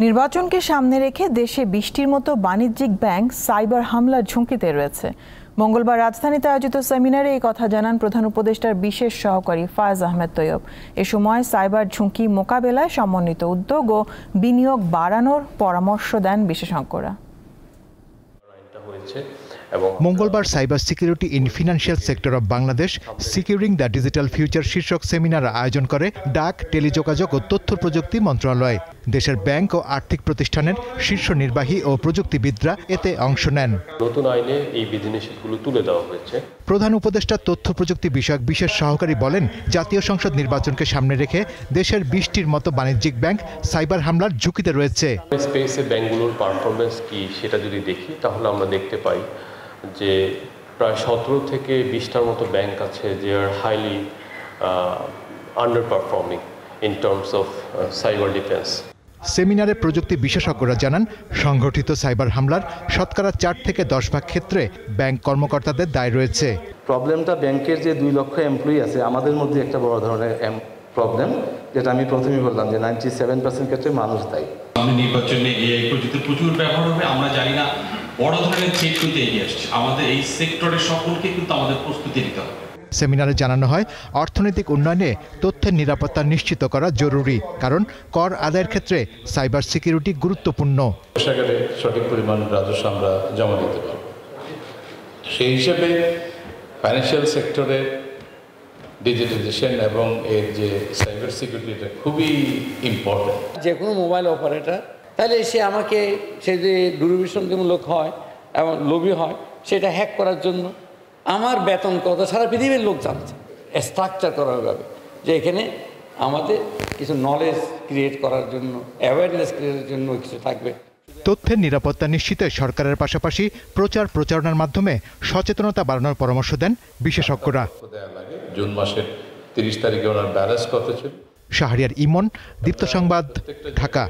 নির্বাচনকে সামনে রেখে দেশে ২০টির মতো বাণিজ্যিক ব্যাংক সাইবার হামলার ঝুঁকিতে রয়েছে। মঙ্গলবার রাজধানীতে আয়োজিত সেমিনারে এই কথা জানান প্রধান উপদেষ্টার বিশেষ সহকারী ফায়েজ আহমেদ তৈয়ব। এ সময় সাইবার ঝুঁকি মোকাবেলায় সমন্বিত উদ্যোগ ও বিনিয়োগ বাড়ানোর পরামর্শ দেন বিশেষজ্ঞরা। মঙ্গলবার cyber security in financial sector of Bangladesh securing the digital future শীর্ষক সেমিনার আয়োজন করে ডাক, টেলিযোগাযোগ ও তথ্য প্রযুক্তি মন্ত্রণালয়। দেশের ব্যাংক ও আর্থিক প্রতিষ্ঠানের শীর্ষ নির্বাহী ও প্রযুক্তিবিদরা এতে অংশ নেন। নতুন আইনে এই বিধিনিষেধগুলো তুলে দেওয়া হয়েছে। প্রধান উপদেষ্টা তথ্য প্রযুক্তি বিষয়ক বিশেষ সহকারী বলেন, জাতীয় সংসদ নির্বাচনকে সামনে রেখে দেশের ২০টির মতো বাণিজ্যিক ব্যাংক সাইবার হামলার ঝুঁকিতে রয়েছে। স্পেসে ব্যাংকগুলোর পারফরমেন্স কি সেটা যদি দেখি তাহলে আমরা দেখতে পাই যে প্রায় ১৭ থেকে ২০টার মতো ব্যাংক আছে যে are highly under performing in terms of cyber defence. সেমিনারে প্রযুক্তি বিশেষজ্ঞরা জানান, সংগঠিত সাইবার হামলার শতকরা ৪ থেকে ১০ ভাগ ক্ষেত্রে ব্যাংক কর্মকর্তাদের দায় রয়েছে। প্রবলেমটা ব্যাংকের যে ২ লক্ষ এমপ্লয়ি আছে, আমাদের মধ্যে একটা বড় ধরনের প্রবলেম, যেটা আমি প্রথমেই বললাম যে 97% ক্ষেত্রে মানুষ দায়ী। আমাদের নির্বাচনে এআই প্রযুক্তির প্রচুর ব্যবহার হবে, আমরা জানি না বড় ধরনের থ্রেট কিন্তু এগিয়ে আসছে। আমাদের এই সেক্টরের সকলকে কিন্তু আমাদের প্রস্তুতি নিতে হবে। সেমিনারে জানানো হয়, অর্থনৈতিক উন্নয়নে তথ্যের নিরাপত্তা নিশ্চিত করা জরুরি, কারণ কর আদায়ের ক্ষেত্রে সাইবার সিকিউরিটি গুরুত্বপূর্ণ। কোষাগারে সঠিক পরিমাণ রাজস্ব আমরা জমা দিতে পারব। সেই হিসেবে ফাইন্যান্সিয়াল সেক্টরে ডিজিটাইজেশন এবং এর যে সাইবার সিকিউরিটিটা খুবই ইম্পর্টেন্ট। যে কোনো মোবাইল অপারেটর তাহলে সে আমাকে, সে যে দুর্বিসন্ধিমূলক হয় এবং লোভী হয়, সেটা হ্যাক করার জন্য আমার বেতন কত সারা পৃথিবীর লোক জানছে। স্ট্রাকচার করা হবে যে এখানে আমাদের কিছু নলেজ ক্রিয়েট করার জন্য, অ্যাওয়ারনেস ক্রিয়েটের জন্য কিছু থাকবে। তথ্যের নিরাপত্তা নিশ্চিতে সরকারের পাশাপাশি প্রচারণার মাধ্যমে সচেতনতা বাড়ানোর পরামর্শ দেন বিশেষজ্ঞরা। জুন মাসের ৩০ তারিখে ওনার ব্যালেন্স কত ছিল। শাহরিয়ার ইমন, দীপ্ত সংবাদ, ঢাকা।